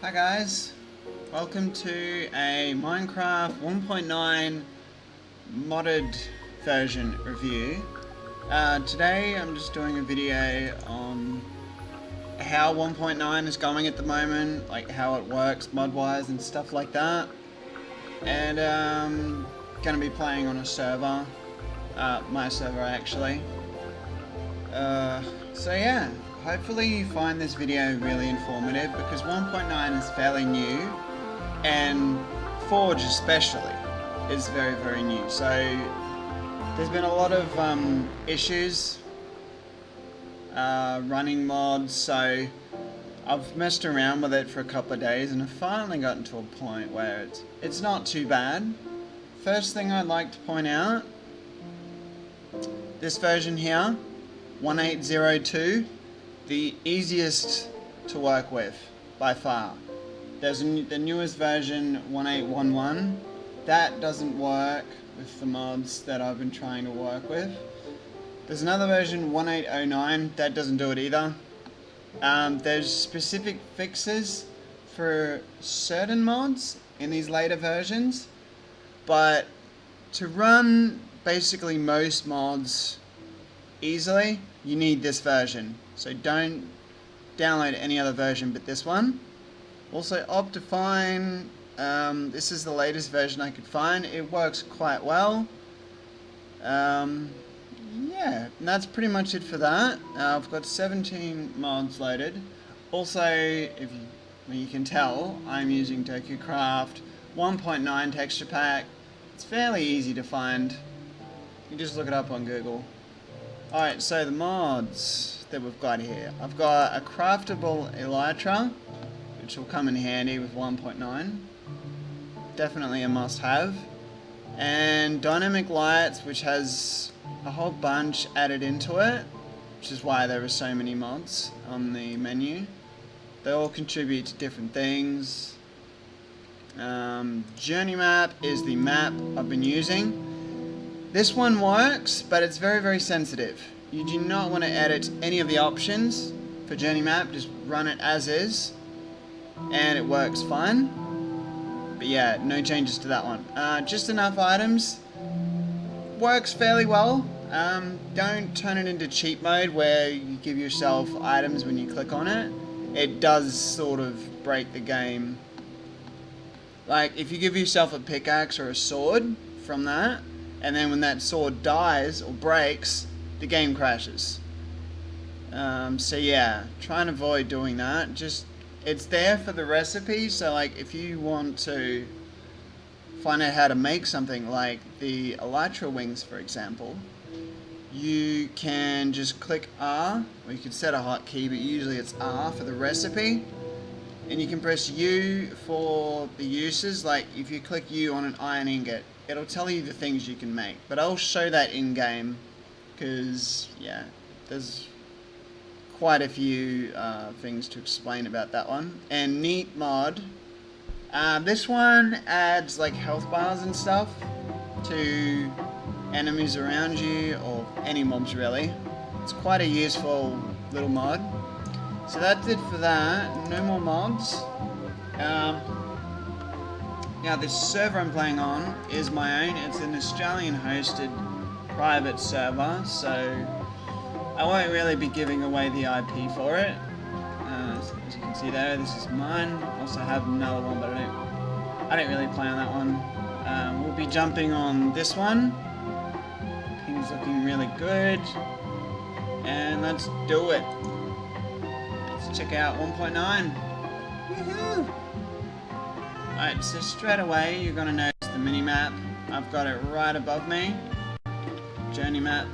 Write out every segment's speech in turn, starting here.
Hi guys, welcome to a Minecraft 1.9 modded version review. Today I'm just doing a video on how 1.9 is going at the moment, like how it works mod wise and stuff like that. And gonna be playing on a server, my server actually. So yeah, hopefully you find this video really informative because 1.9 is fairly new and Forge especially is very, very new. So there's been a lot of issues running mods, so I've messed around with it for a couple of days and I've finally gotten to a point where it's not too bad. First thing I'd like to point out, this version here, 1802, the easiest to work with by far. There's the newest version, 1811, that doesn't work with the mods that I've been trying to work with. There's another version, 1809, that doesn't do it either. There's specific fixes for certain mods in these later versions, but to run basically most mods easily, you need this version. So don't download any other version but this one. Also Optifine, this is the latest version I could find. It works quite well. Yeah, and that's pretty much it for that. I've got 17 mods loaded. Also, if you can tell, I'm using TokyoCraft 1.9 texture pack. It's fairly easy to find. You just look it up on Google. Alright, so the mods that we've got here. I've got a craftable elytra, which will come in handy with 1.9. Definitely a must-have. And dynamic lights, which has a whole bunch added into it, which is why there are so many mods on the menu. They all contribute to different things. Journey map is the map I've been using. This one works, but it's very, very sensitive. You do not want to edit any of the options for journey map, just run it as is, and it works fine. But yeah, no changes to that one. Just enough items. Works fairly well. Don't turn it into cheat mode where you give yourself items when you click on it. It does sort of break the game. Like, if you give yourself a pickaxe or a sword from that, and then when that sword dies or breaks, the game crashes. So yeah, try and avoid doing that. Just, it's there for the recipe, so like if you want to find out how to make something like the elytra wings, for example, you can just click R, or you can set a hotkey, but usually it's R for the recipe. And you can press U for the uses, like if you click U on an iron ingot, it'll tell you the things you can make. But I'll show that in game, because yeah, there's quite a few things to explain about that one. And neat mod, this one adds like health bars and stuff to enemies around you, or any mobs really. It's quite a useful little mod. So that's it for that. No more mods. Now this server I'm playing on is my own. It's an Australian hosted private server, so I won't really be giving away the IP for it. As you can see there, this is mine. I also have another one, but I don't really play on that one. We'll be jumping on this one. Things looking really good. And let's do it. Check out 1.9. Woohoo! Alright, so straight away you're going to notice the mini-map. I've got it right above me. Journey map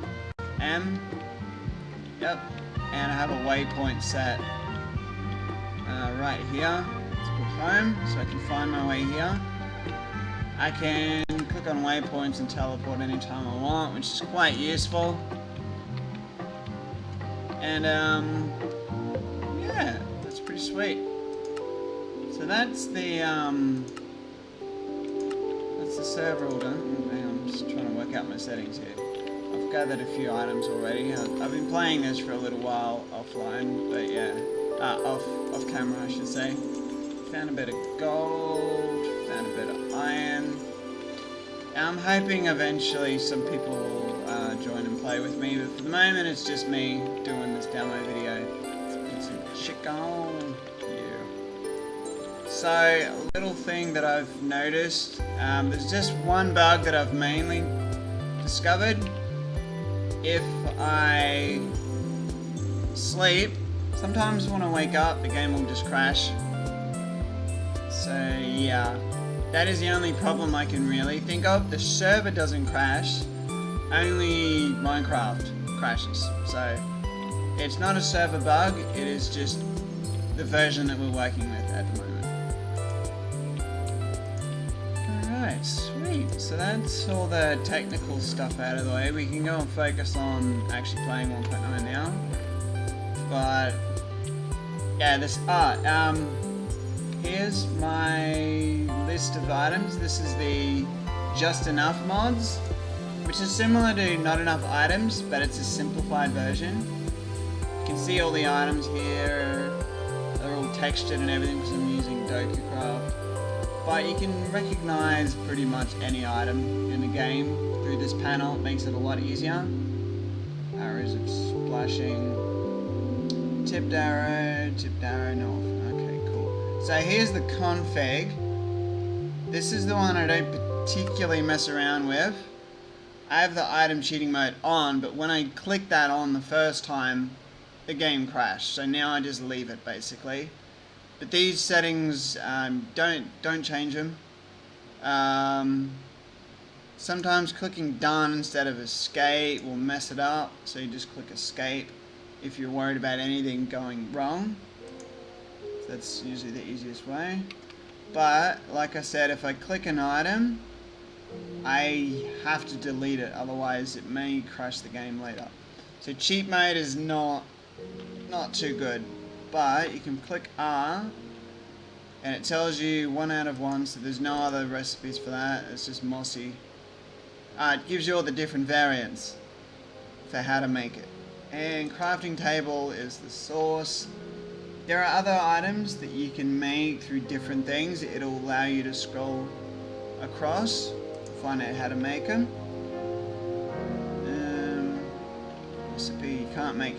M. Yep. And I have a waypoint set right here. Let's put home so I can find my way here. I can click on waypoints and teleport anytime I want, which is quite useful. And yeah, that's pretty sweet. So that's the server all done. I'm just trying to work out my settings here. I've gathered a few items already. I've been playing this for a little while offline, but yeah, off camera I should say. found a bit of gold, found a bit of iron. I'm hoping eventually some people will join and play with me, but for the moment it's just me doing this demo video. Let's get some shit going. Yeah. So, a little thing that I've noticed, there's just one bug that I've mainly discovered. If I sleep, sometimes when I wake up the game will just crash. So yeah, that is the only problem I can really think of. The server doesn't crash, only Minecraft crashes. So it's not a server bug, it is just the version that we're working with at the moment. Alright, sweet. So that's all the technical stuff out of the way. We can go and focus on actually playing 1.9 now. But yeah, this art. Here's my list of items. This is the Just Enough mods, which is similar to Not Enough Items, but it's a simplified version. You can see all the items here. They're all textured and everything because I'm using DokuCraft. But you can recognize pretty much any item in the game through this panel. It makes it a lot easier. Arrows of splashing. Tipped arrow north. Okay, cool. So here's the config. This is the one I don't particularly mess around with. I have the item cheating mode on, but when I click that on the first time, the game crashed. So now I just leave it basically. But these settings, don't change them. Sometimes clicking done instead of escape will mess it up. So you just click escape if you're worried about anything going wrong. So that's usually the easiest way. But like I said, if I click an item, I have to delete it, otherwise it may crash the game later. So cheat mode is not too good, but you can click R and it tells you 1 out of 1, so there's no other recipes for that. It's just mossy. It gives you all the different variants for how to make it. And crafting table is the source. There are other items that you can make through different things. It'll allow you to scroll across, find out how to make them. Recipe, you can make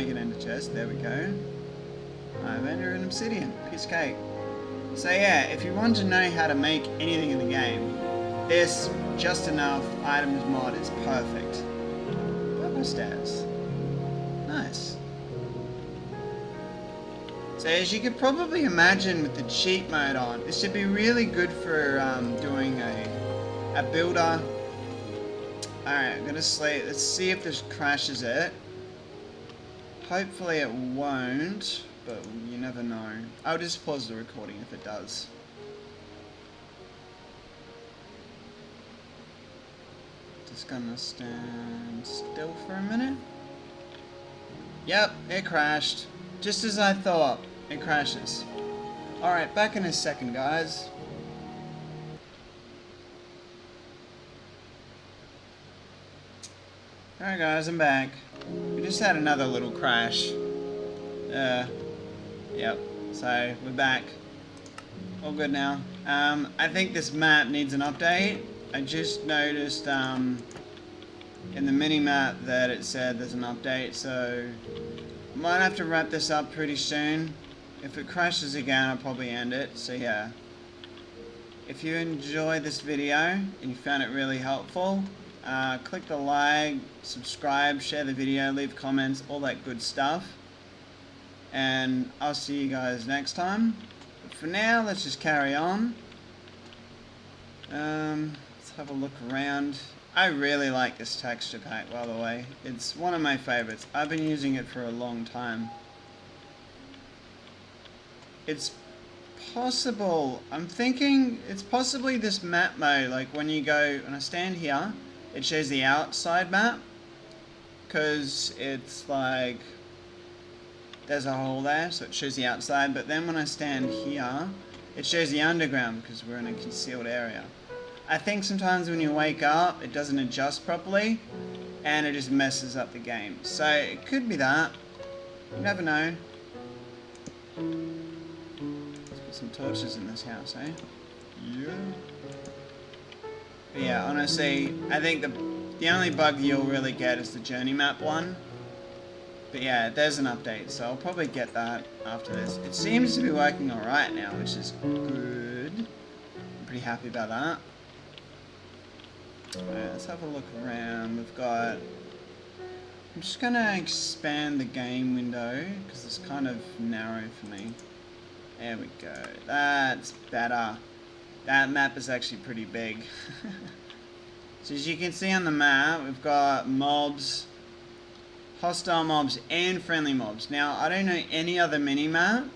it into chest. There we go. I've entered an obsidian, piece of cake. So yeah, if you want to know how to make anything in the game, this Just Enough Items mod is perfect. Purple stairs. Nice. So as you could probably imagine with the cheat mode on, this should be really good for doing a builder. Alright, I'm gonna slate. Let's see if this crashes it. Hopefully it won't, but you never know. I'll just pause the recording if it does. Just gonna stand still for a minute. Yep, it crashed. Just as I thought, it crashes. Alright, back in a second, guys. Alright guys, I'm back. We just had another little crash. Yep, so we're back. All good now. I think this map needs an update. I just noticed in the mini-map that it said there's an update, so might have to wrap this up pretty soon. If it crashes again, I'll probably end it, so yeah. If you enjoyed this video and you found it really helpful, click the like, subscribe, share the video, leave comments, all that good stuff. And I'll see you guys next time. But for now, let's just carry on. Let's have a look around. I really like this texture pack, by the way. It's one of my favorites. I've been using it for a long time. It's possible, I'm thinking it's possibly this map mode, like when I stand here, it shows the outside map, because it's like, there's a hole there, so it shows the outside, but then when I stand here, it shows the underground, because we're in a concealed area. I think sometimes when you wake up, it doesn't adjust properly, and it just messes up the game. So it could be that. You never know. Let's Some torches in this house, eh? Yeah. But yeah, honestly, I think the only bug you'll really get is the journey map one. But yeah, there's an update, so I'll probably get that after this. It seems to be working alright now, which is good. I'm pretty happy about that. Alright, let's have a look around. We've got... I'm just gonna expand the game window, because it's kind of narrow for me. There we go. That's better. That map is actually pretty big. So as you can see on the map, we've got mobs, hostile mobs, and friendly mobs. Now, I don't know any other mini-map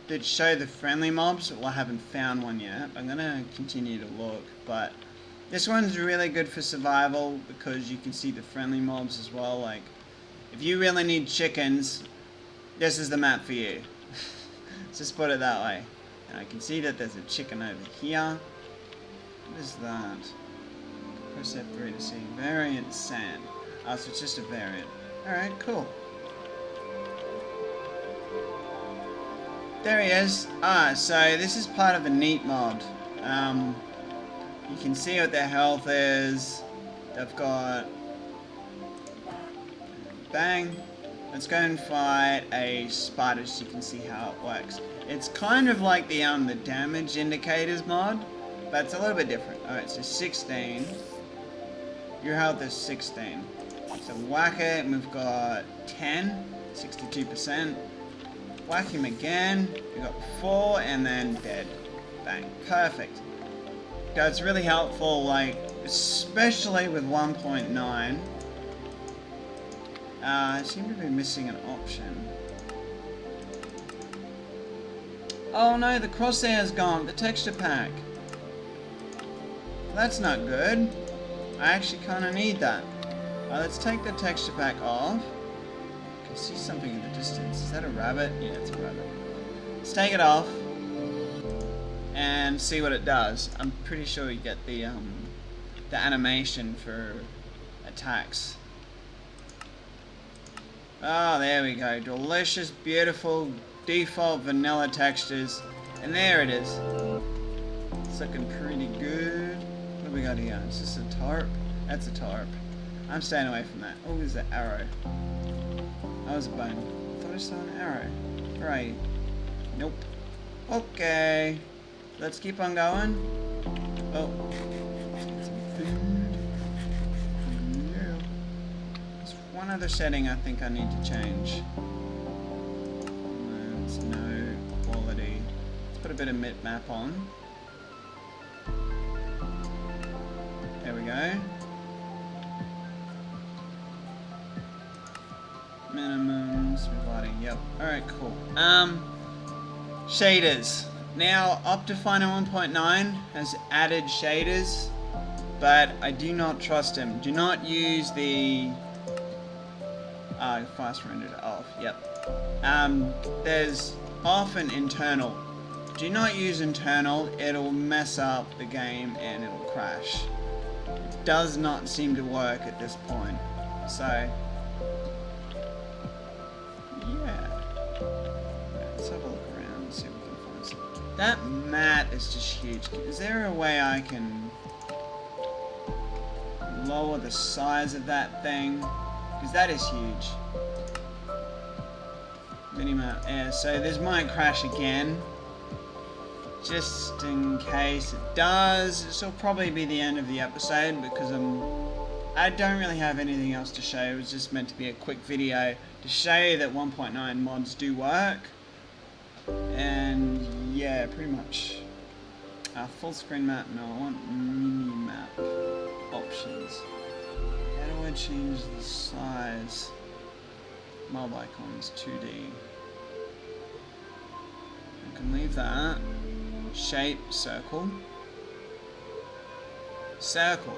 that show the friendly mobs. Well, I haven't found one yet. I'm going to continue to look, but this one's really good for survival because you can see the friendly mobs as well. Like, if you really need chickens, this is the map for you. Let's just put it that way. And I can see that there's a chicken over here. What is that? Press F3 to see. Variant sand. Oh, so it's just a variant. Alright, cool. There he is. Ah, so this is part of a neat mod. You can see what their health is. They've got... Bang. Let's go and fight a spider so you can see how it works. It's kind of like the damage indicators mod, but it's a little bit different. Alright, so 16. Your health is 16. So whack it, and we've got 10, 62%. Whack him again, we got 4, and then dead. Bang, perfect. So it's really helpful, like, especially with 1.9. I seem to be missing an option. Oh no, the crosshair's gone, the texture pack. That's not good. I actually kind of need that. Let's take the texture pack off. I can see something in the distance. Is that a rabbit? Yeah, it's a rabbit. Let's take it off and see what it does. I'm pretty sure you get the animation for attacks. Oh, there we go. Delicious, beautiful, default vanilla textures. And there it is. It's looking pretty good. What do we got here? Is this a tarp? That's a tarp. I'm staying away from that. Oh, there's an arrow. That was a bone. I thought I saw an arrow. Where are you? Nope. Okay. Let's keep on going. Oh. Some food. Yeah. There's one other setting I think I need to change. There's no quality. Let's put a bit of map on. There we go. Minimums, lighting, yep. Alright, cool. Shaders. Now, Optifiner 1.9 has added shaders, but I do not trust them. Do not use the fast rendered off, yep. There's often internal. Do not use internal, it'll mess up the game and it'll crash. It does not seem to work at this point. So, yeah. Let's have a look around and see if we can find something. That mat is just huge. Is there a way I can lower the size of that thing? Because that is huge. Minimap. Yeah, so this might crash again. Just in case it does. This will probably be the end of the episode because I don't really have anything else to show. It was just meant to be a quick video to show you that 1.9 mods do work. And yeah, pretty much. Full screen map, no, I want mini map options. How do I change the size? Mob icons, 2D. I can leave that. Shape, circle. Circle.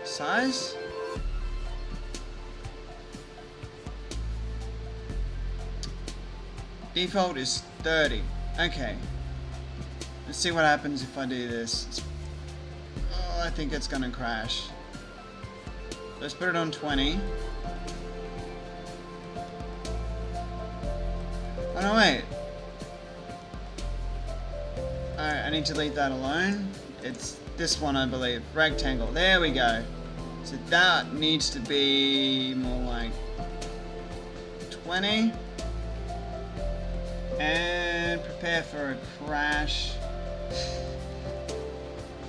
Size? Default is 30. Okay. Let's see what happens if I do this. Oh, I think it's gonna crash. Let's put it on 20. Oh no, wait. need to leave that alone. It's this one, I believe. Rectangle. There we go. So that needs to be more like 20. And prepare for a crash.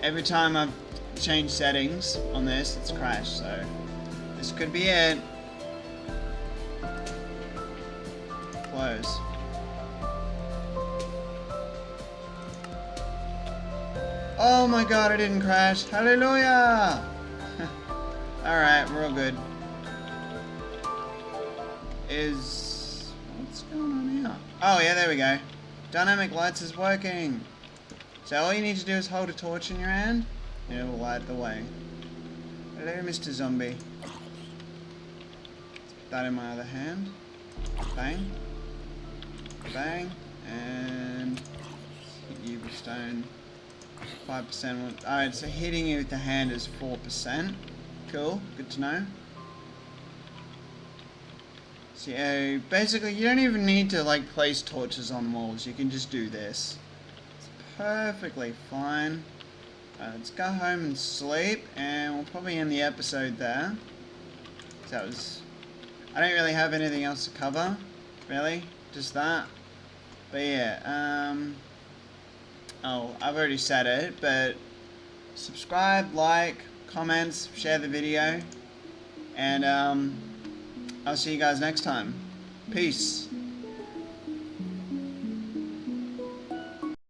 Every time I've changed settings on this, it's crashed, so this could be it. Close. Oh my god, I didn't crash. Hallelujah! Alright, we're all good. What's going on here? Oh yeah, there we go. Dynamic lights is working. So all you need to do is hold a torch in your hand, and it'll light the way. Hello, Mr. Zombie. Put that in my other hand. Bang. Bang. And hit you with stone. 5%. Alright, so hitting you with the hand is 4%. Cool, good to know. So basically you don't even need to like place torches on walls, you can just do this. It's perfectly fine. Let's go home and sleep, and we'll probably end the episode there. So that was... I don't really have anything else to cover, really, just that. But yeah, oh, I've already said it, but subscribe, like, comments, share the video, and I'll see you guys next time. Peace.